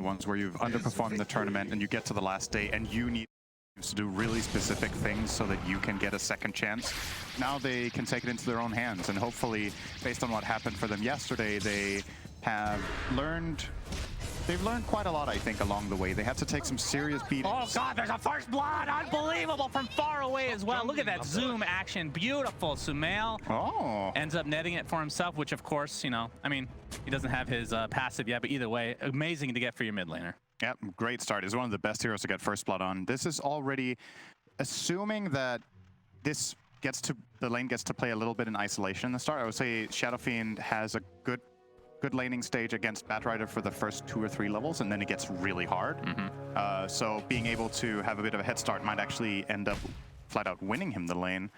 the ones where you've underperformed the tournament and you get to the last day and you need to do really specific things so that you can get a second chance. Now they can take it into their own hands, and hopefully, based on what happened for them yesterday, they have learned. They've learned quite a lot, I think, along the way. They had to take some serious beatings. Oh God, there's a first blood! Unbelievable from far away as well. Look at that zoom action, beautiful. Sumail ends up netting it for himself, which of course, you know, I mean, he doesn't have his passive yet, but either way, amazing to get for your mid laner. Yep, great start. He's one of the best heroes to get first blood on. This is already, assuming that this gets to, the lane gets to play a little bit in isolation in the start. I would say Shadow Fiend has a good laning stage against Batrider for the first 2 or 3 levels, and then it gets really hard. So being able to have a bit of a head start might actually end up flat out winning him the lane.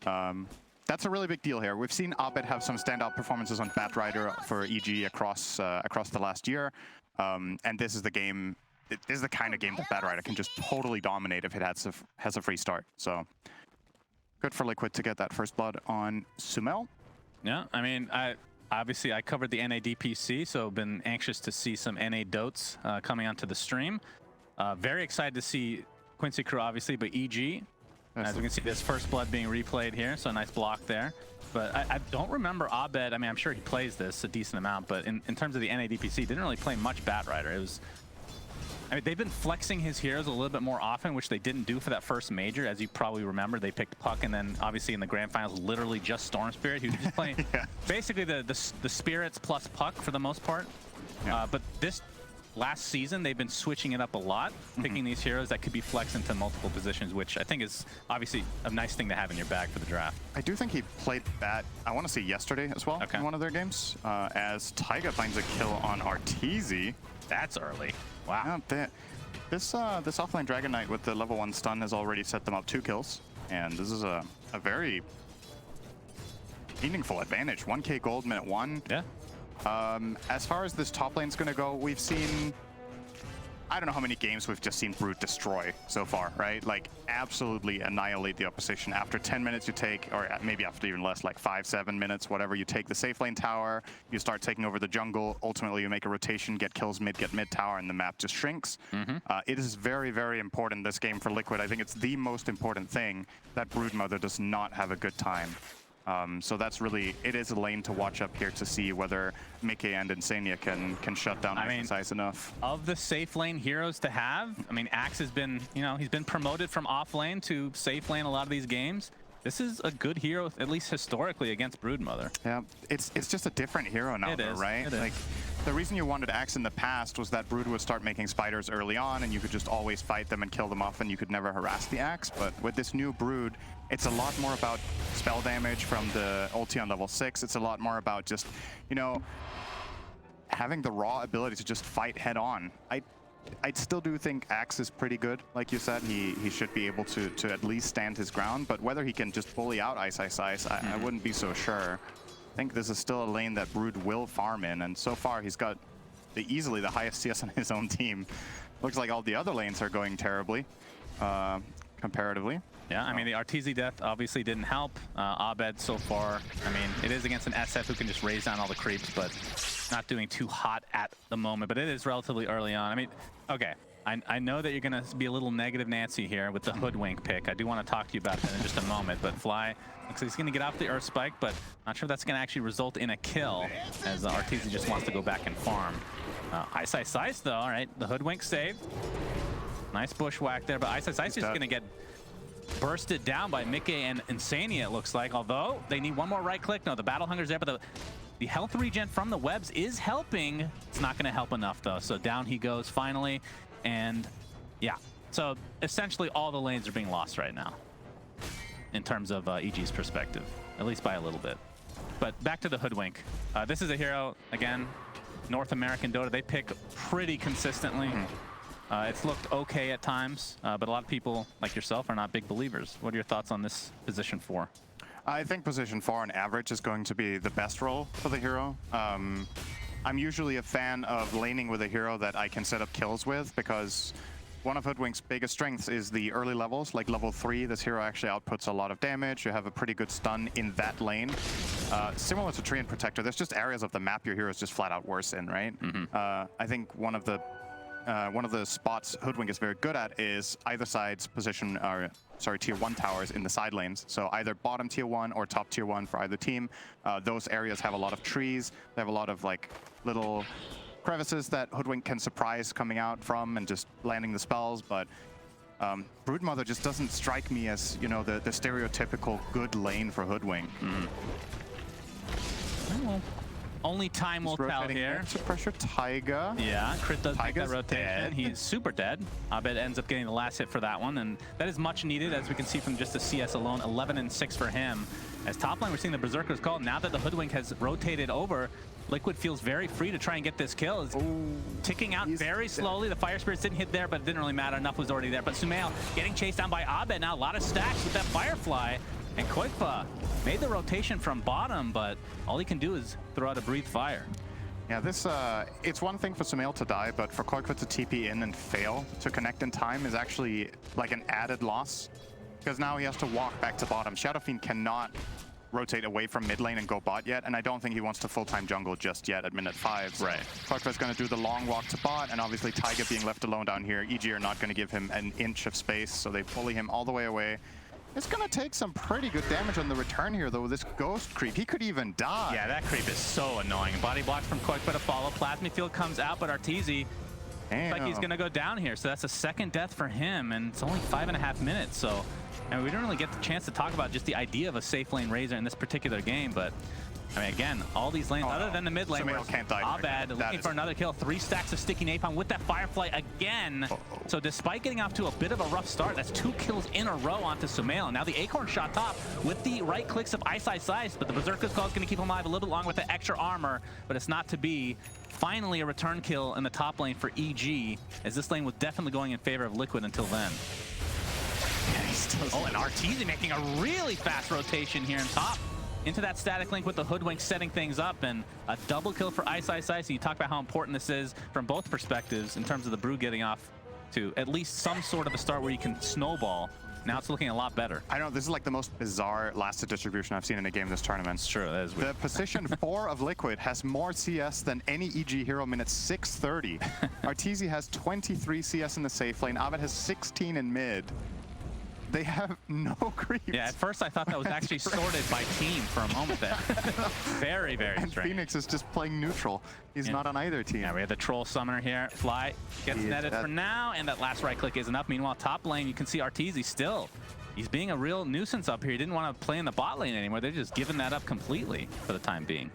That's a really big deal here. We've seen Abed have some standout performances on Batrider for EG across the last year, and this is the game. This is the kind of game that Batrider can just totally dominate if it has a free start. So good for Liquid to get that first blood on Sumail. Yeah, I mean, obviously, I covered the NA DPC, so been anxious to see some NA Dotes coming onto the stream. Very excited to see Quincy Crew, obviously, but EG, as we can see, this first blood being replayed here, so a nice block there. But I don't remember Abed. I mean, I'm sure he plays this a decent amount, but in terms of the NA DPC, didn't really play much Batrider. It was, I mean, they've been flexing his heroes a little bit more often, which they didn't do for that first major. As you probably remember, they picked Puck, and then obviously in the grand finals, literally just Storm Spirit, who was just playing basically the Spirits plus Puck for the most part. But this last season, they've been switching it up a lot, picking these heroes that could be flexed into multiple positions, which I think is obviously a nice thing to have in your bag for the draft. I do think he played that, I want to say yesterday as well, in one of their games, as Taiga finds a kill on Arteezy. That's early. Wow. Yeah, this offlane Dragon Knight with the level 1 stun has already set them up 2 kills, and this is a very meaningful advantage. 1k gold minute 1. Yeah. As far as this top lane's gonna go, we've seen, I don't know how many games we've just seen Brute destroy so far, right? Like, absolutely annihilate the opposition. After 10 minutes you take, or maybe after even less, like 5-7 minutes, whatever, you take the safe lane tower, you start taking over the jungle, ultimately you make a rotation, get kills mid, get mid tower, and the map just shrinks. It is very, very important this game for Liquid. I think it's the most important thing that Broodmother does not have a good time. So that's really, it is a lane to watch up here to see whether Mickey and Insania can shut down Ice enough. Of the safe lane heroes to have, I mean, Axe has been, you know, he's been promoted from off lane to safe lane a lot of these games. This is a good hero, at least historically, against Broodmother. Yeah, it's just a different hero now, though, right? Like, the reason you wanted Axe in the past was that Brood would start making spiders early on, and you could just always fight them and kill them off, and you could never harass the Axe. But with this new Brood, it's a lot more about spell damage from the ulti on level 6. It's a lot more about just, you know, having the raw ability to just fight head on. I still do think Axe is pretty good. Like you said, he should be able to at least stand his ground, but whether he can just bully out Ice, I wouldn't be so sure. I think this is still a lane that Brood will farm in, and so far he's got easily the highest CS on his own team. Looks like all the other lanes are going terribly, comparatively. Yeah, I mean, the Arteezy death obviously didn't help. Abed so far, I mean, it is against an SF who can just raise down all the creeps, but not doing too hot at the moment, but it is relatively early on. I mean, okay, I know that you're going to be a little negative Nancy here with the Hoodwink pick. I do want to talk to you about that in just a moment, but Fly looks like he's going to get off the Earth Spike, but not sure that's going to actually result in a kill, as Arteezy just wants to go back and farm. Ice though, all right, the Hoodwink saved. Nice bushwhack there, but Ice is just going to get bursted down by Mickey and Insania, it looks like, although they need one more right click. No, the Battle Hunger's there, but the health regen from the webs is helping. It's not going to help enough, though, so down he goes finally, and yeah. So essentially all the lanes are being lost right now in terms of EG's perspective, at least by a little bit. But back to the Hoodwink. This is a hero, again, North American Dota, they pick pretty consistently. It's looked okay at times, but a lot of people, like yourself, are not big believers. What are your thoughts on this position 4? I think position 4 on average is going to be the best role for the hero. I'm usually a fan of laning with a hero that I can set up kills with, because one of Hoodwink's biggest strengths is the early levels. Like level 3, this hero actually outputs a lot of damage. You have a pretty good stun in that lane. Similar to Treant Protector, there's just areas of the map your hero is just flat out worse in, right? I think one of the one of the spots Hoodwink is very good at is either side's position, or sorry, tier 1 towers in the side lanes. So either bottom tier 1 or top tier 1 for either team. Those areas have a lot of trees. They have a lot of like little crevices that Hoodwink can surprise coming out from and just landing the spells. But Broodmother just doesn't strike me as, you know, the stereotypical good lane for Hoodwink. Well, only time will tell here. To pressure Taiga. Yeah, Crit does make that Taiga's rotation. dead. He's super dead. Abed ends up getting the last hit for that one, and that is much needed, as we can see from just the CS alone. 11 and 6 for him. As top lane, we're seeing the Berserkers call. Now that the Hoodwink has rotated over, Liquid feels very free to try and get this kill. It's ticking out very slowly. The Fire Spirits didn't hit there, but it didn't really matter. Enough was already there. But Sumail getting chased down by Abed. Now a lot of stacks with that Firefly. And Koikfa made the rotation from bottom, but all he can do is throw out a Breathe Fire. Yeah, this, it's one thing for Sumail to die, but for Koikfa to TP in and fail to connect in time is actually like an added loss. Because now he has to walk back to bottom. Shadow Fiend cannot rotate away from mid lane and go bot yet, and I don't think he wants to full-time jungle just yet at minute 5. So right. Koikfa's going to do the long walk to bot, and obviously Taiga being left alone down here. EG are not going to give him an inch of space, so they bully him all the way away. It's going to take some pretty good damage on the return here, though. This Ghost creep, he could even die. Yeah, that creep is so annoying. Body block from Koikfa to follow. Plasma Field comes out, but Arteezy looks like he's going to go down here. So that's a second death for him, and it's only 5.5 minutes. So, and we didn't really get the chance to talk about just the idea of a safe lane Razor in this particular game, but I mean, again, all these lanes, other than the mid lane, where Abed looking for another kill. 3 stacks of Sticky Napalm with that Firefly again. So despite getting off to a bit of a rough start, that's 2 kills in a row onto Sumail. And now the Acorn shot top with the right clicks of Ice Ice Ice, but the Berserker's Call is going to keep him alive a little bit longer with the extra armor, but it's not to be. Finally, a return kill in the top lane for EG, as this lane was definitely going in favor of Liquid until then. Oh, and Arteezy making a really fast rotation here in top. Into that static link with the Hoodwink setting things up, and a double kill for Ice Ice Ice. And you talk about how important this is from both perspectives in terms of the Brood getting off to at least some sort of a start where you can snowball. Now it's looking a lot better. I know, this is like the most bizarre lasted distribution I've seen in a game this tournament. It's true, that is weird. The position 4 of Liquid has more CS than any EG hero minute 630. Arteezy has 23 CS in the safe lane. Abed has 16 in mid. They have no creeps. Yeah, at first I thought that was actually sorted by team for a moment there. Very, very and strange. Phoenix is just playing neutral. He's not on either team. Yeah, we have the Troll Summoner here. Fly gets netted for now, and that last right click is enough. Meanwhile, top lane, you can see Arteezy still. He's being a real nuisance up here. He didn't want to play in the bot lane anymore. They're just giving that up completely for the time being.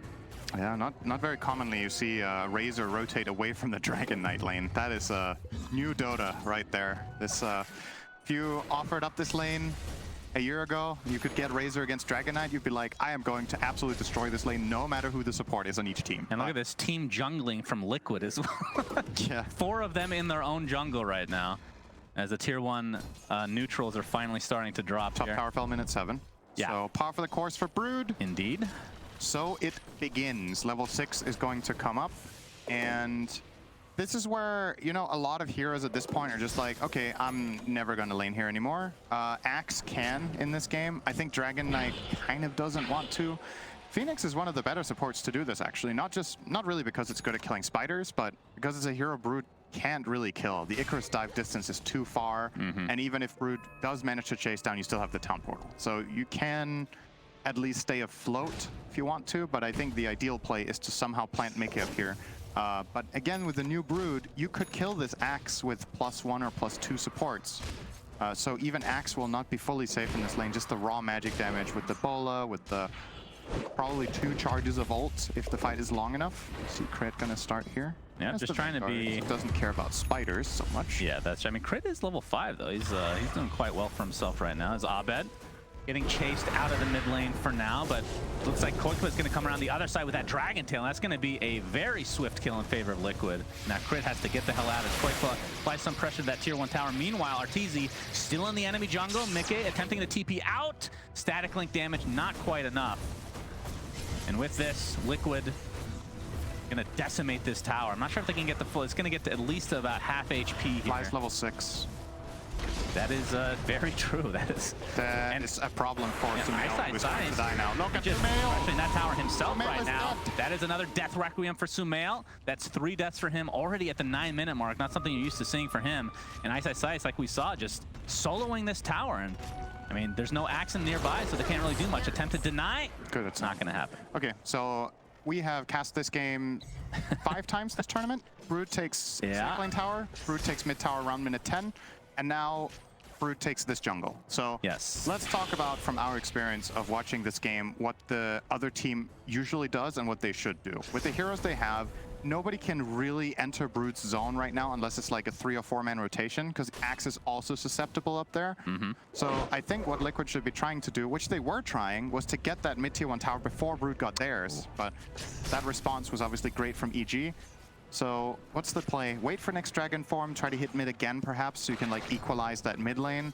Yeah, not very commonly you see Razor rotate away from the Dragon Knight lane. That is new Dota right there. This if you offered up this lane a year ago, you could get Razor against Dragon Knight, you'd be like, I am going to absolutely destroy this lane no matter who the support is on each team. And look at this team jungling from Liquid as well. Yeah. 4 of them in their own jungle right now, as the tier 1 neutrals are finally starting to drop Top here. power fell minute 7. Yeah. So par for the course for Brood. Indeed. So it begins. Level 6 is going to come up, and this is where, you know, a lot of heroes at this point are just like, okay, I'm never going to lane here anymore. Axe can in this game. I think Dragon Knight kind of doesn't want to. Phoenix is one of the better supports to do this, actually. Not really because it's good at killing spiders, but because it's a hero Brood can't really kill. The Icarus dive distance is too far, and even if Brood does manage to chase down, you still have the town portal. So you can at least stay afloat if you want to, but I think the ideal play is to somehow plant Mickey up here. But again, with the new Brood, you could kill this Axe with +1 or +2 supports. So even Axe will not be fully safe in this lane. Just the raw magic damage with the Bola, with the probably 2 charges of ult if the fight is long enough. See Crit gonna start here. Yeah, just trying to be... Doesn't care about spiders so much. Yeah, that's... I mean, Crit is level 5, though. He's doing quite well for himself right now. As Abed getting chased out of the mid lane for now, but looks like Koikfa is going to come around the other side with that Dragon Tail, and that's going to be a very swift kill in favor of Liquid. Now Crit has to get the hell out as Koikfa applies some pressure to that tier 1 tower. Meanwhile, Arteezy still in the enemy jungle. Mickey attempting to TP out. Static link damage, not quite enough. And with this, Liquid going to decimate this tower. I'm not sure if they can get the full. It's going to get to at least about half HP here. Fly's level 6. That is very true. That is a problem for Sumail, who's going to die now. Look at just Sumail! actually that tower himself Sumail right now. dead. That is another death requiem for Sumail. That's 3 deaths for him already at the 9-minute mark. Not something you're used to seeing for him. And Ice, like we saw, just soloing this tower. And I mean, there's no Axen nearby, so they can't really do much. Attempt to deny. Good. It's not going to happen. Okay, so we have cast this game 5 times this tournament. Brood takes Snake Lane Tower, Brood takes mid tower around minute 10, and now Brood takes this jungle. So yes, let's talk about, from our experience of watching this game, what the other team usually does and what they should do. With the heroes they have, nobody can really enter Brood's zone right now unless it's like a 3 or 4 man rotation, because Axe is also susceptible up there. So I think what Liquid should be trying to do, which they were trying, was to get that mid tier 1 tower before Brood got theirs. But that response was obviously great from EG. So what's the play? Wait for next Dragon form, try to hit mid again perhaps, so you can like equalize that mid lane.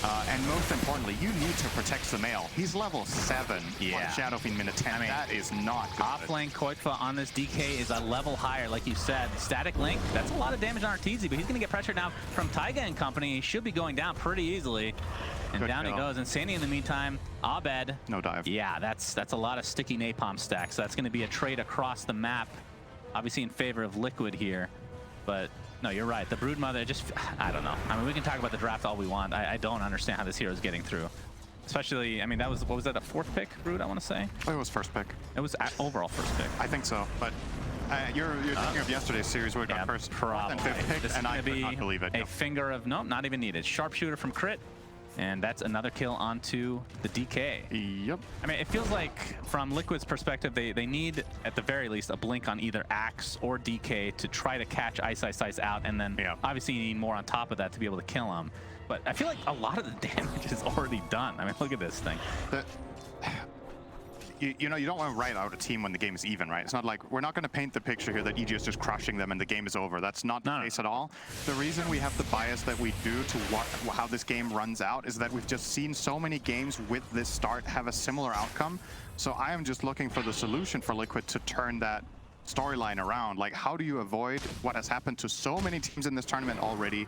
And most importantly, you need to protect Sumail. He's level 7 on Shadow Fiend minute 10. I mean, that is not good. Off-lane Koitfa on this DK is a level higher, like you said. Static Link, that's a lot of damage on Arteezy, but he's going to get pressure now from Taiga and company. He should be going down pretty easily. And good down kill. He goes. And Sandy in the meantime, Abed. No dive. Yeah, that's a lot of sticky napalm stacks. So that's going to be a trade across the map. Obviously in favor of Liquid here, but no, you're right. The Broodmother just, I don't know. I mean, we can talk about the draft all we want. I don't understand how this hero is getting through. Especially, I mean, that was, what was that, a 4th pick, Brood, I want to say? It was 1st pick. It was overall 1st pick. I think so, but you're thinking of yesterday's series where we got first, 4th and 5th pick, this and I could not believe it. A finger of, nope, not even needed. Sharpshooter from Crit. And that's another kill onto the DK. Yep. I mean, it feels like from Liquid's perspective, they need, at the very least, a blink on either Axe or DK to try to catch Ice out, and then obviously you need more on top of that to be able to kill him. But I feel like a lot of the damage is already done. I mean, look at this thing. You know, you don't want to write out a team when the game is even, right? It's not like, we're not going to paint the picture here that EG is just crushing them and the game is over. That's not the case at all. The reason we have the bias that we do to how this game runs out is that we've just seen so many games with this start have a similar outcome. So I am just looking for the solution for Liquid to turn that storyline around. Like, how do you avoid what has happened to so many teams in this tournament already?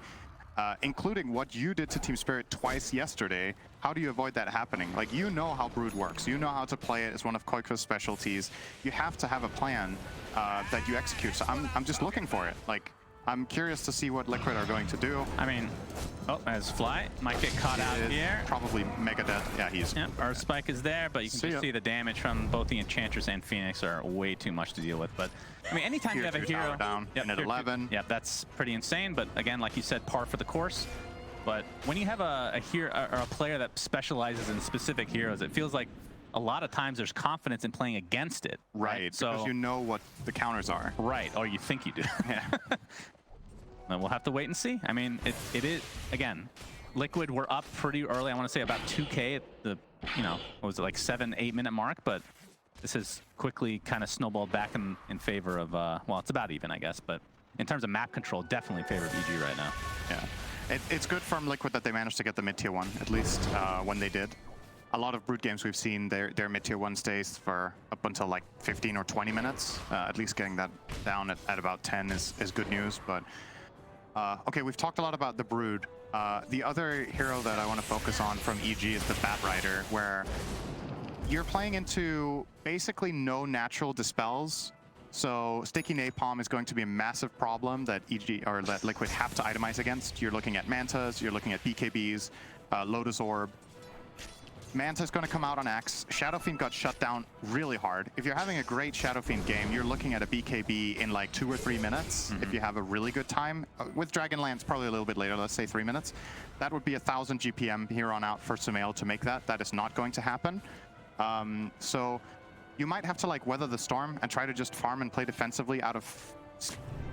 Including what you did to Team Spirit twice yesterday. How do you avoid that happening? Like, you know how Brood works. You know how to play it. It's one of Koikfa's specialties. You have to have a plan that you execute. So I'm just looking for it. Like, I'm curious to see what Liquid are going to do. I mean, as Fly might get caught out here. Probably mega dead. Yeah, he's... Yep, Earth Spike is there, but you can just see the damage from both the Enchantress and Phoenix are way too much to deal with. But, I mean, anytime you have a hero... down, and at 11. Yep, that's pretty insane. But, again, like you said, par for the course. But when you have a hero or a player that specializes in specific heroes, it feels like a lot of times there's confidence in playing against it. Right, so, because you know what the counters are. Right, or you think you do. Yeah. And we'll have to wait and see. I mean, it is, again, Liquid were up pretty early. I want to say about 2K at the, what was it, like 7-8 minute mark, but this has quickly kind of snowballed back in favor of, well, it's about even, I guess, but in terms of map control, definitely in favor of EG right now. Yeah. It's good from Liquid that they managed to get the mid-tier 1, at least when they did. A lot of Brood games we've seen, their mid-tier 1 stays for up until like 15 or 20 minutes. At least getting that down at about 10 is good news, but... okay, we've talked a lot about the Brood. The other hero that I want to focus on from EG is the Bat Rider, where you're playing into basically no natural dispels. So Sticky Napalm is going to be a massive problem that EG or that Liquid have to itemize against. You're looking at Mantas, you're looking at BKBs, Lotus Orb. Manta's going to come out on Axe. Shadow Fiend got shut down really hard. If you're having a great Shadow Fiend game, you're looking at a BKB in like 2 or 3 minutes. If you have a really good time. With Dragonlance, probably a little bit later, let's say 3 minutes. That would be 1,000 GPM here on out for Sumail to make that. That is not going to happen. So you might have to like weather the storm and try to just farm and play defensively out of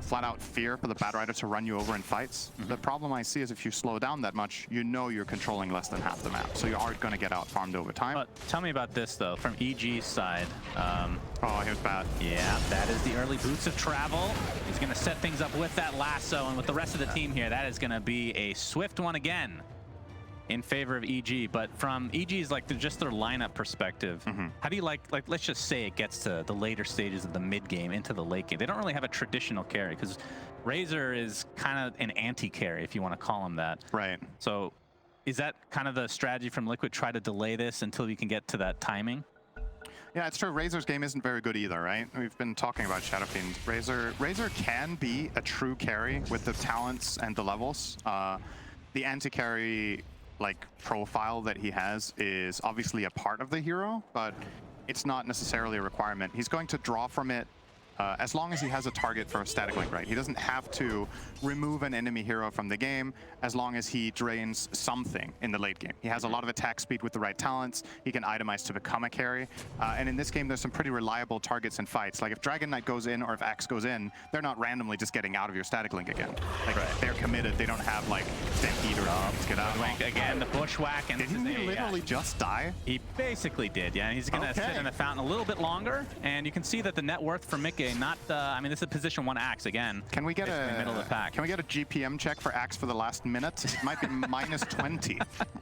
flat out fear for the Bat Rider to run you over in fights. The problem I see is if you slow down that much, you know you're controlling less than half the map. So you aren't going to get out farmed over time. But tell me about this though, from EG's side. Oh, here's Bat. Yeah, that is the early boots of travel. He's going to set things up with that lasso, and with the rest of the team here, that is going to be a swift one again. in favor of EG, but from EG's like just their lineup perspective, how do you like let's just say it gets to the later stages of the mid game into the late game. They don't really have a traditional carry because Razor is kind of an anti-carry, if you want to call him that. Right. So is that kind of the strategy from Liquid? Try to delay this until you can get to that timing? Yeah, it's true. Razor's game isn't very good either, right? We've been talking about Shadow Fiend. Razor can be a true carry with the talents and the levels. The anti-carry like profile that he has is obviously a part of the hero, but it's not necessarily a requirement. He's going to draw from it as long as he has a target for a static link, right? He doesn't have to remove an enemy hero from the game as long as he drains something in the late game. He has a lot of attack speed with the right talents. He can itemize to become a carry. And in this game, there's some pretty reliable targets and fights. Like if Dragon Knight goes in or if Axe goes in, they're not randomly just getting out of your static link again. Like they're committed. They don't have like Stampede or let's get out. Link again, the bushwhack. And didn't he literally just die? He basically did, yeah. He's going to sit in the fountain a little bit longer. And you can see that the net worth for Mickey, not, I mean, this is position 1 Axe again. Can we get middle of the pack. Can we get a GPM check for Axe for the last minute? It might be minus 20.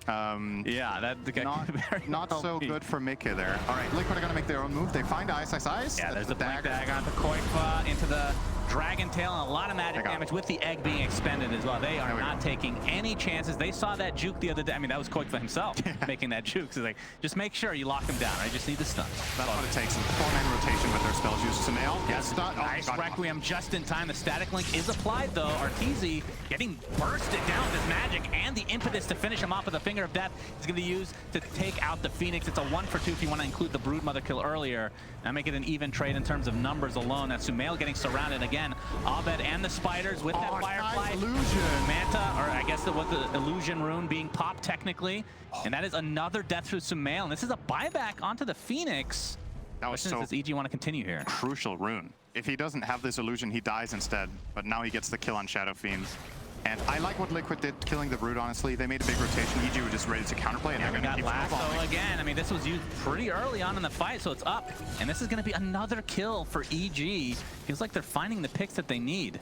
Yeah, that not so good for Mickey there. All right, Liquid are going to make their own move. They find Ice. Yeah, there's a Blink Dagger onto Koikfa, into the Dragon Tail, and a lot of magic damage with the egg being expended as well. They are not taking any chances. They saw that juke the other day. I mean, that was Koikfa himself making that juke. So like, just make sure you lock him down. I just need the stun. That's what it takes. 4-man rotation with their spells used. Sumail, yes, nice Requiem just in time. The static link is applied though. Arteezy getting bursted down with his magic and the impetus to finish him off with a Finger of Death is going to use to take out the Phoenix. It's a 1-for-2 if you want to include the Broodmother kill earlier. Now make it an even trade in terms of numbers alone. That's Sumail getting surrounded again. Abed and the Spiders with that Firefly. Nice illusion. Manta, or I guess it was the illusion rune being popped technically. And that is another death through Sumail. And this is a buyback onto the Phoenix. That was so does EG want to continue here? Crucial rune. If he doesn't have this illusion, he dies instead. But now he gets the kill on Shadow Fiend. And I like what Liquid did killing the Brood, honestly. They made a big rotation. EG was just ready to counterplay, and they're going to keep snowballing. Again, I mean, this was used pretty early on in the fight, so it's up. And this is going to be another kill for EG. Feels like they're finding the picks that they need.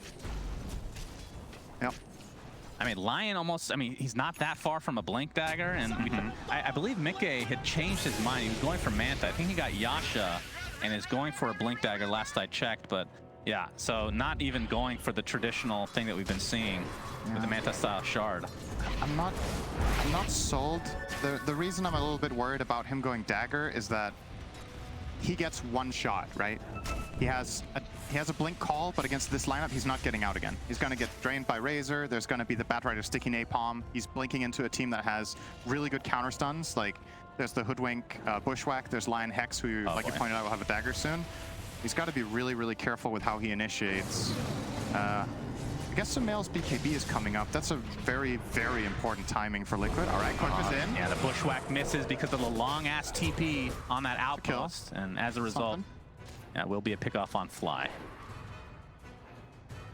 Yep. I mean, Lion almost, I mean, he's not that far from a Blink Dagger. And I believe Mickey had changed his mind. He was going for Manta. I think he got Yasha and is going for a Blink Dagger last I checked. But yeah, so not even going for the traditional thing that we've been seeing with the Manta style shard. I'm not sold. The reason I'm a little bit worried about him going Dagger is that he gets one shot, right? He has a blink call, but against this lineup, he's not getting out again. He's going to get drained by Razor. There's going to be the Batrider Sticky Napalm. He's blinking into a team that has really good counter stuns. Like there's the Hoodwink Bushwhack. There's Lion Hex, who, you pointed out, will have a dagger soon. He's got to be really, really careful with how he initiates. I guess Sumail's BKB is coming up. That's a very, very important timing for Liquid. All right, Koikfa's in. Yeah, the Bushwhack misses because of the long-ass TP on that outpost. And as a result, yeah, it will be a pickoff on Fly.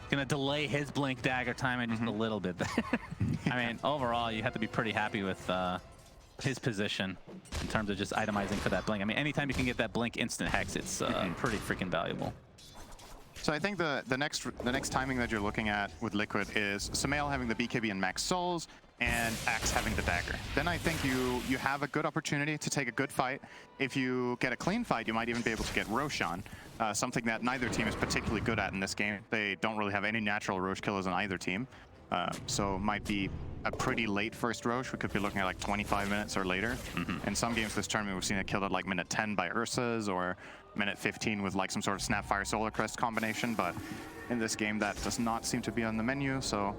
Gonna delay his Blink Dagger timing just a little bit there. I mean, overall, you have to be pretty happy with his position in terms of just itemizing for that Blink. I mean, anytime you can get that Blink instant Hex, it's pretty freaking valuable. So I think the next timing that you're looking at with Liquid is Sumail having the BKB and max souls, and Axe having the dagger. Then I think you have a good opportunity to take a good fight. If you get a clean fight, you might even be able to get Roshan, something that neither team is particularly good at in this game. They don't really have any natural Rosh killers on either team. So might be a pretty late first Rosh. We could be looking at like 25 minutes or later. In some games this tournament, we've seen it killed at like minute 10 by Ursa's, or minute 15 with like some sort of Snapfire Solar Crest combination. But in this game, that does not seem to be on the menu. So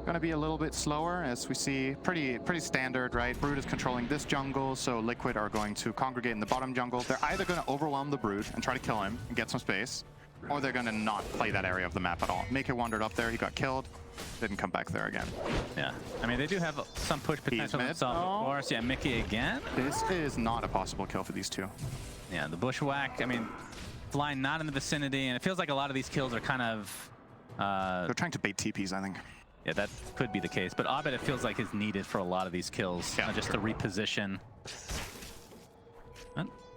gonna be a little bit slower, as we see pretty standard, right? Brood is controlling this jungle, so Liquid are going to congregate in the bottom jungle. They're either gonna overwhelm the Brood and try to kill him and get some space, or they're gonna not play that area of the map at all. Make it wandered up there, he got killed, didn't come back there again. Yeah, I mean, they do have some push potential themselves, of course. Yeah, Mickey again. This is not a possible kill for these two. Yeah, the Bushwhack, I mean, flying not in the vicinity, and it feels like a lot of these kills are kind of... they're trying to bait TPs, I think. Yeah, that could be the case, but Abed, it feels like is needed for a lot of these kills, just to reposition.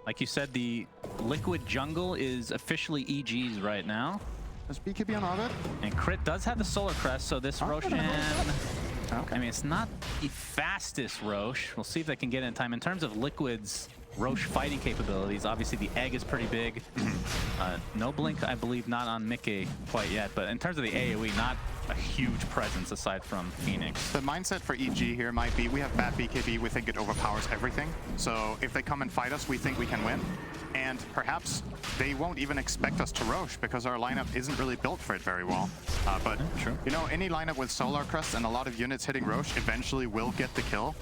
Like you said, the Liquid jungle is officially EG's right now. Does BKB on Abed? And Crit does have the Solar Crest, so this Roshan I mean, it's not the fastest Roche. We'll see if they can get it in time. In terms of Liquid's Roche fighting capabilities, obviously the egg is pretty big. No blink, I believe, not on Mickey quite yet. But in terms of the AoE, not a huge presence aside from Phoenix. The mindset for EG here might be, we have bad BKB, we think it overpowers everything. So if they come and fight us, we think we can win. And perhaps they won't even expect us to Roche because our lineup isn't really built for it very well. But you know, any lineup with Solar Crest and a lot of units hitting Roche eventually will get the kill.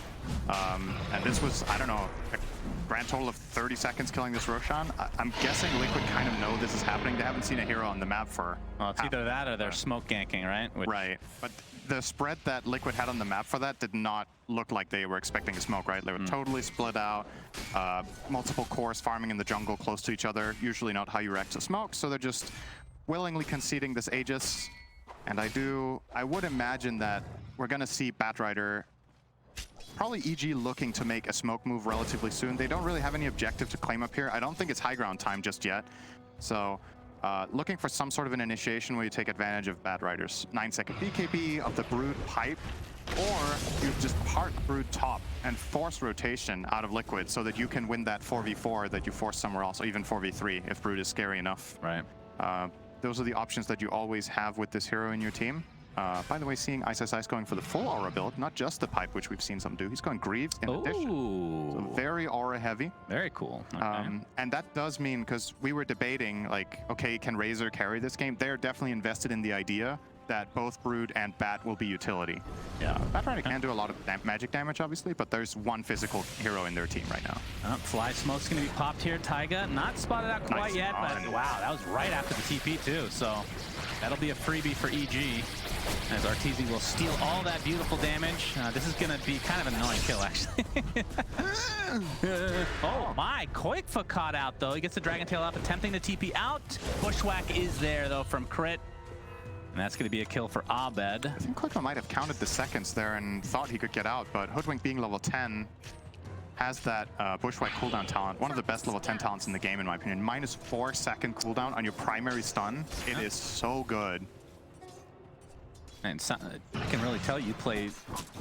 And this was, I don't know, a grand total of 30 seconds killing this Roshan. I'm guessing Liquid kind of know this is happening. They haven't seen a hero on the map for... Well, it's either that or they're smoke ganking, right? Right. But the spread that Liquid had on the map for that did not look like they were expecting a smoke, right? They were totally split out, multiple cores farming in the jungle close to each other, usually not how you react to smoke, so they're just willingly conceding this Aegis. And I would imagine that we're gonna see Batrider, probably EG looking to make a smoke move relatively soon. They don't really have any objective to claim up here. I don't think it's high ground time just yet. So looking for some sort of an initiation where you take advantage of Batrider's 9-second BKB, of the Brood pipe, or you just park Brood top and force rotation out of Liquid so that you can win that 4v4 that you force somewhere else, or even 4v3 if Brood is scary enough. Right. Those are the options that you always have with this hero in your team. By the way, seeing Ice going for the full aura build, not just the pipe, which we've seen some do. He's going Greaves in addition. So very aura heavy. Very cool. Okay. And that does mean, because we were debating, like, okay, can Razor carry this game? They're definitely invested in the idea that both Brood and Bat will be utility. Yeah, Batrider can do a lot of magic damage, obviously, but there's one physical hero in their team right now. Fly Smoke's going to be popped here. Taiga, not spotted out quite yet, but wow, that was right after the TP too, so that'll be a freebie for EG, as Arteezy will steal all that beautiful damage. This is going to be kind of an annoying kill, actually. Oh my, Koikfa caught out, though. He gets the Dragon Tail up, attempting to TP out. Bushwhack is there, though, from Crit. And that's going to be a kill for Abed. I think Koikfa might have counted the seconds there and thought he could get out, but Hoodwink being level 10 has that Bushwhack cooldown talent. One of the best level 10 talents in the game, in my opinion. -4 second cooldown on your primary stun. It is so good. And I can really tell you play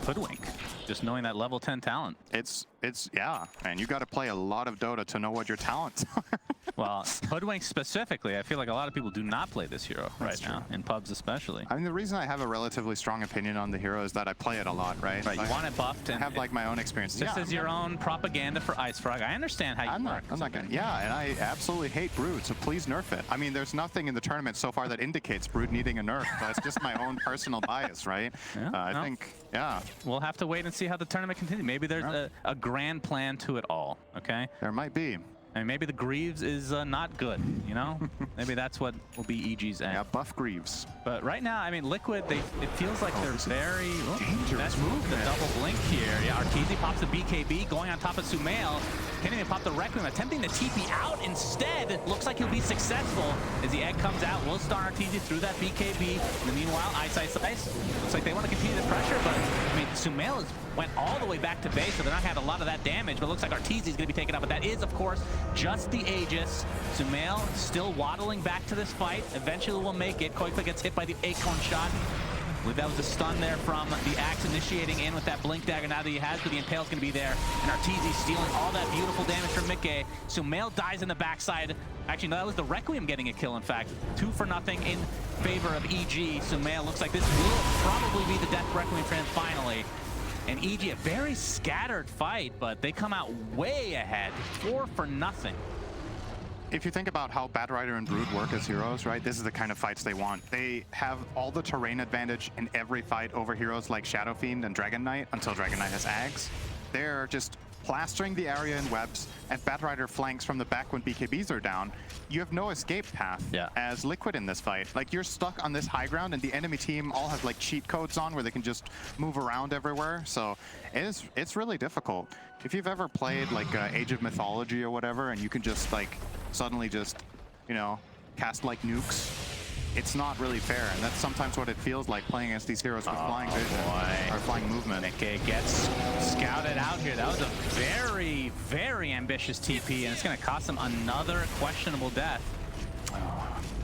Hoodwink, just knowing that level 10 talent. Yeah, man, you got to play a lot of Dota to know what your talents are. Well, Hoodwink specifically, I feel like a lot of people do not play this hero right now, in pubs especially. I mean, the reason I have a relatively strong opinion on the hero is that I play it a lot, right? Right, you want it buffed and have like my own experience. This is your own propaganda for Ice Frog. I understand how you work. I'm not gonna. Yeah, and I absolutely hate Brood, so please nerf it. I mean, there's nothing in the tournament so far that indicates Brood needing a nerf. That's just my own personal bias, right? Yeah, I think, yeah. We'll have to wait and see how the tournament continues. Maybe there's a grand plan to it all, okay? There might be. And maybe the Greaves is not good, you know? Maybe that's what will be EG's end. Yeah, buff Greaves. But right now, I mean, Liquid, it feels like they're very... dangerous move, the double blink here. Yeah, Arteezy pops the BKB, going on top of Sumail. Can't even pop the Requiem, attempting to TP out instead. It looks like he'll be successful as the egg comes out. Will stun Arteezy through that BKB. In the meanwhile, Ice. Looks like they want to continue the pressure, but I mean, Sumail went all the way back to base, so they're not going to have a lot of that damage, but it looks like Arteezy is going to be taken out. But that is, of course, just the Aegis. Sumail still waddling back to this fight. Eventually will make it. Koikfa gets hit by the Acorn shot. I believe that was a stun there from the Axe initiating in with that Blink Dagger now that he has, but the Impale's going to be there. And Arteezy stealing all that beautiful damage from Mickey. Sumail dies in the backside. Actually, no, that was the Requiem getting a kill, in fact. 2-0 in favor of EG. Sumail looks like this will probably be the Death Requiem for him finally. And EG, a very scattered fight, but they come out way ahead. 4-0. If you think about how Batrider and Brood work as heroes, right, this is the kind of fights they want. They have all the terrain advantage in every fight over heroes like Shadow Fiend and Dragon Knight until Dragon Knight has Ags. They're just plastering the area in webs, and Batrider flanks from the back when BKBs are down. You have no escape path as Liquid in this fight. Like, you're stuck on this high ground, and the enemy team all have like cheat codes on where they can just move around everywhere. So it's really difficult. If you've ever played like Age of Mythology or whatever, and you can just like suddenly just, you know, cast like nukes, it's not really fair, and that's sometimes what it feels like playing against these heroes with flying vision or flying movement. Mickey gets scouted out here. That was a very, very ambitious TP, and it's going to cost him another questionable death.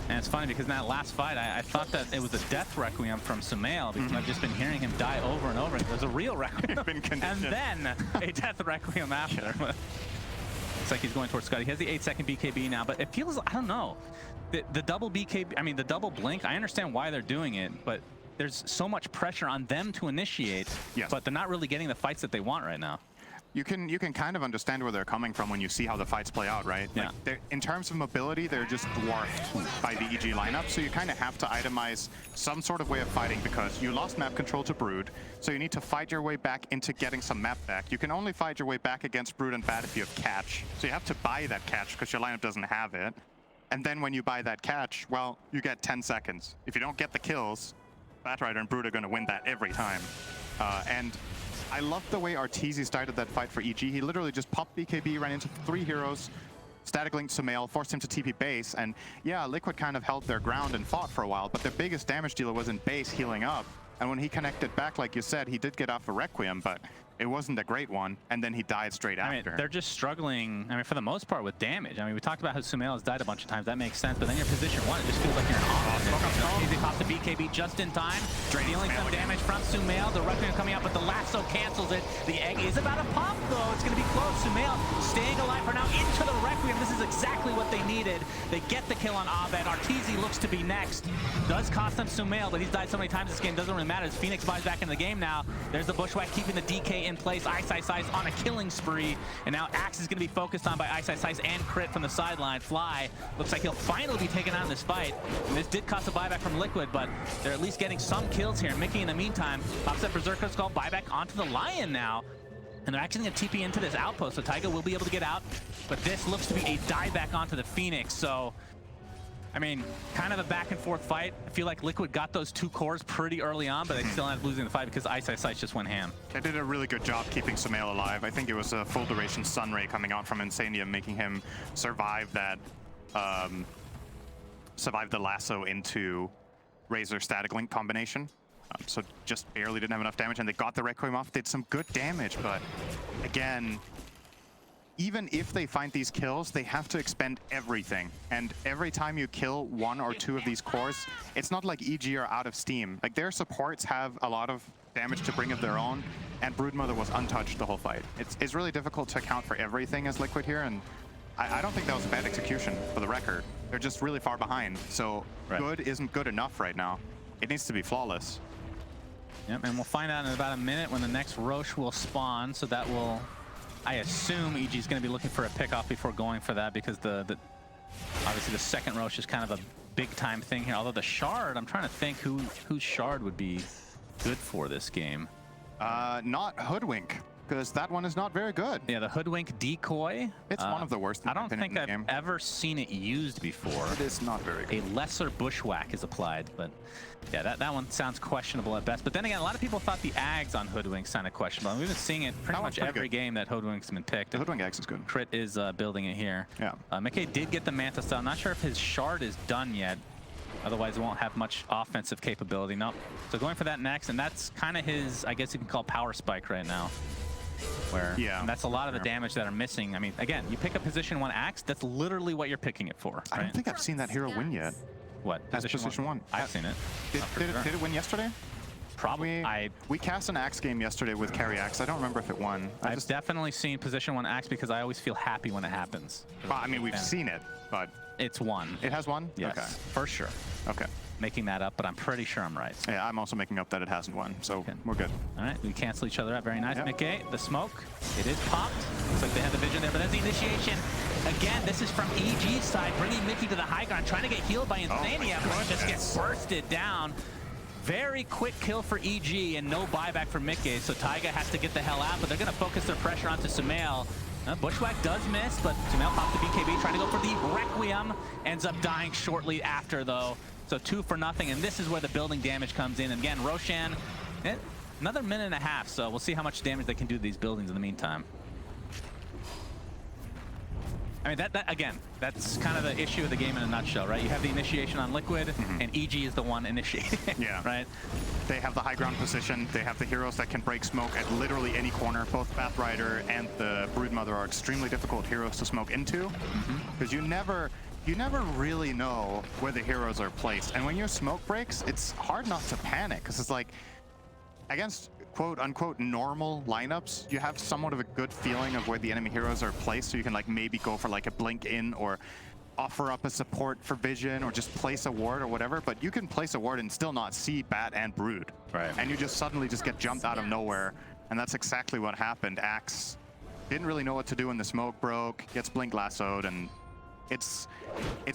And it's funny because in that last fight, I thought that it was a death requiem from Sumail because I've just been hearing him die over and over. There's a real requiem, and then a death requiem after. Yeah. Looks like he's going towards Scott. He has the 8-second BKB now, but it feels, I don't know, the double BKB, I mean the double blink, I understand why they're doing it, but there's so much pressure on them to initiate, but they're not really getting the fights that they want right now. You can kind of understand where they're coming from when you see how the fights play out, right? Yeah. Like in terms of mobility, they're just dwarfed by the EG lineup, so you kind of have to itemize some sort of way of fighting because you lost map control to Brood, so you need to fight your way back into getting some map back. You can only fight your way back against Brood and Bat if you have catch, so you have to buy that catch because your lineup doesn't have it. And then when you buy that catch, well, you get 10 seconds. If you don't get the kills, Batrider and Brood are going to win that every time. And I love the way Arteezy started that fight for EG. He literally just popped BKB, ran into 3 heroes, static linked Sumail, forced him to TP base, and yeah, Liquid kind of held their ground and fought for a while, but their biggest damage dealer was in base healing up. And when he connected back, like you said, he did get off a Requiem, but it wasn't a great one, and then he died straight after. I mean, they're just struggling, I mean, for the most part with damage. I mean, we talked about how Sumail has died a bunch of times. That makes sense, but then your position 1, it just feels like you're an offense. Easy pop the BKB just in time. Dealing some damage from Sumail. The Requiem coming out, but the lasso cancels it. The egg is about to pop, though. It's going to be close. Sumail staying alive for now into the Requiem. This is exactly what they needed. They get the kill on Abed. Arteezy looks to be next. Does cost them Sumail, but he's died so many times this game, doesn't really matter. As Phoenix buys back in the game now. There's the Bushwhack keeping the DK in place. Ice on a killing spree, and now Axe is going to be focused on by Ice and Crit from the sideline. Fly looks like he'll finally be taken out in this fight. And this did cost a buyback from Liquid, but they're at least getting some kills here. Mickey, in the meantime, pops up Berserker Skull, buyback onto the Lion now. And they're actually going to TP into this outpost, so Taiga will be able to get out. But this looks to be a dieback onto the Phoenix, so I mean, kind of a back and forth fight. I feel like Liquid got those 2 cores pretty early on, but they still ended up losing the fight because Ice just went ham. They did a really good job keeping Sumail alive. I think it was a full duration Sun Ray coming out from Insanium, making him survive that, survive the lasso into Razor Static Link combination. So just barely didn't have enough damage, and they got the Requiem off, did some good damage, but again, even if they find these kills, they have to expend everything. And every time you kill 1 or 2 of these cores, it's not like EG are out of steam. Like their supports have a lot of damage to bring of their own, and Broodmother was untouched the whole fight. It's really difficult to account for everything as Liquid here, and I don't think that was a bad execution for the record. They're just really far behind, so good isn't good enough right now. It needs to be flawless. Yep, and we'll find out in about a minute when the next Roche will spawn, so that will, I assume EG is going to be looking for a pickoff before going for that because obviously the second Roche is kind of a big time thing here. Although the Shard, I'm trying to think whose Shard would be good for this game. Not Hoodwink, because that one is not very good. Yeah, the Hoodwink Decoy. It's one of the worst. I don't think I've ever seen it used before. It is not very good. A lesser Bushwhack is applied, but yeah, that one sounds questionable at best. But then again, a lot of people thought the Ags on Hoodwink sounded questionable. And we've been seeing it pretty much every game that Hoodwink's been picked. The Hoodwink Ags is good. Crit is building it here. Yeah. McKay did get the Manta Style. I'm not sure if his Shard is done yet. Otherwise, it won't have much offensive capability. Nope. So going for that next, and that's kind of his, I guess you can call power spike right now. Where, and that's a lot of the damage that are missing. I mean, again, you pick a position 1 Axe, that's literally what you're picking it for. Right? I don't think I've seen that hero win yet. What? Position 1? I've seen it. Did it win yesterday? Probably. We cast an Axe game yesterday with Carry Axe. I don't remember if it won. I've definitely seen position 1 Axe because I always feel happy when it happens. Well, I mean, we've seen it, but it's won. It has won? Yes, okay. For sure. Okay. Making that up, but I'm pretty sure I'm right. Yeah, I'm also making up that it hasn't won, so we're good. All right, we cancel each other out. Very nice. McKay, the smoke, it is popped. Looks like they had the vision there, but that's the initiation. Again, this is from EG's side, bringing Mickey to the high ground, trying to get healed by Insania, but just gets bursted down. Very quick kill for EG and no buyback for Mickey, so Taiga has to get the hell out, but they're going to focus their pressure onto Sumail. Bushwhack does miss, but Sumail pops the BKB, trying to go for the Requiem. Ends up dying shortly after, though. So 2 for nothing, and this is where the building damage comes in. And again, Roshan, another minute and a half, so we'll see how much damage they can do to these buildings in the meantime. I mean, again, that's kind of the issue of the game in a nutshell, right? You have the initiation on Liquid, and EG is the one initiating. Yeah. Right? They have the high ground position. They have the heroes that can break smoke at literally any corner. Both Batrider and the Broodmother are extremely difficult heroes to smoke into, because you never you never really know where the heroes are placed. And when your smoke breaks, it's hard not to panic, because it's like, against quote-unquote normal lineups, you have somewhat of a good feeling of where the enemy heroes are placed, so you can like maybe go for like a blink in or offer up a support for vision or just place a ward or whatever, but you can place a ward and still not see Bat and Brood. Right. And you just suddenly just get jumped out of nowhere, and that's exactly what happened. Axe didn't really know what to do when the smoke broke, gets blink lassoed, and it's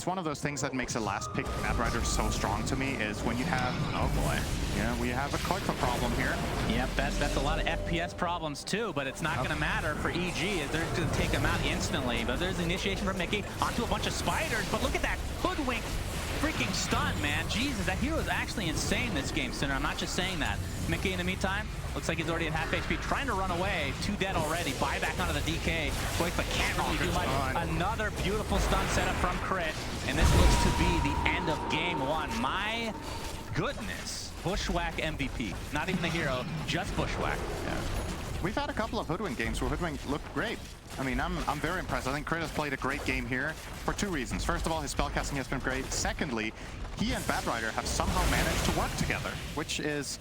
one of those things that makes a last pick Batrider so strong to me, is when you have, oh boy, yeah, we have a Koifa problem here. Yep, that's a lot of FPS problems too, but it's not going to matter for EG. They're going to take them out instantly. But there's initiation from Mickey onto a bunch of spiders, but look at that hoodwink freaking stun, man. Jesus, that hero is actually insane this game, Sinner. I'm not just saying that. Mickey, in the meantime, looks like he's already at half HP, trying to run away. 2 dead already. Buyback onto the DK. Koifa can't really do much. Another beautiful stun setup from Crit, and this looks to be the end of game 1. My goodness. Bushwhack MVP. Not even the hero, just Bushwhack. Yeah. We've had a couple of Hoodwink games where Hoodwink looked great. I mean, I'm very impressed. I think Crit has played a great game here for 2 reasons. First of all, his spellcasting has been great. Secondly, he and Batrider have somehow managed to work together, which is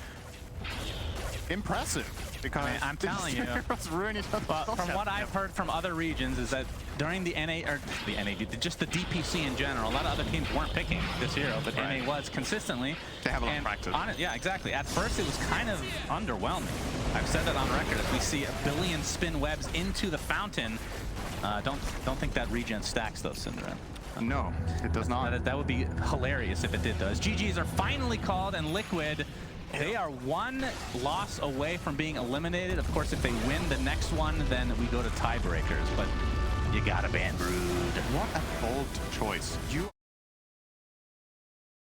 impressive. Because I'm telling you, ruin each other. Well, from what I've heard from other regions is that during the just the DPC in general, a lot of other teams weren't picking this hero, but NA was consistently. They have a lot of practice. Yeah, exactly. At first, it was kind of underwhelming. I've said that on record. As we see a billion spin webs into the fountain, don't think that regen stacks though, Syndra. No, it does not. That would be hilarious if it did, though. As GGs are finally called, and Liquid, they are 1 loss away from being eliminated. Of course, if they win the next one, then we go to tiebreakers. But you gotta ban Brood. What a bold choice.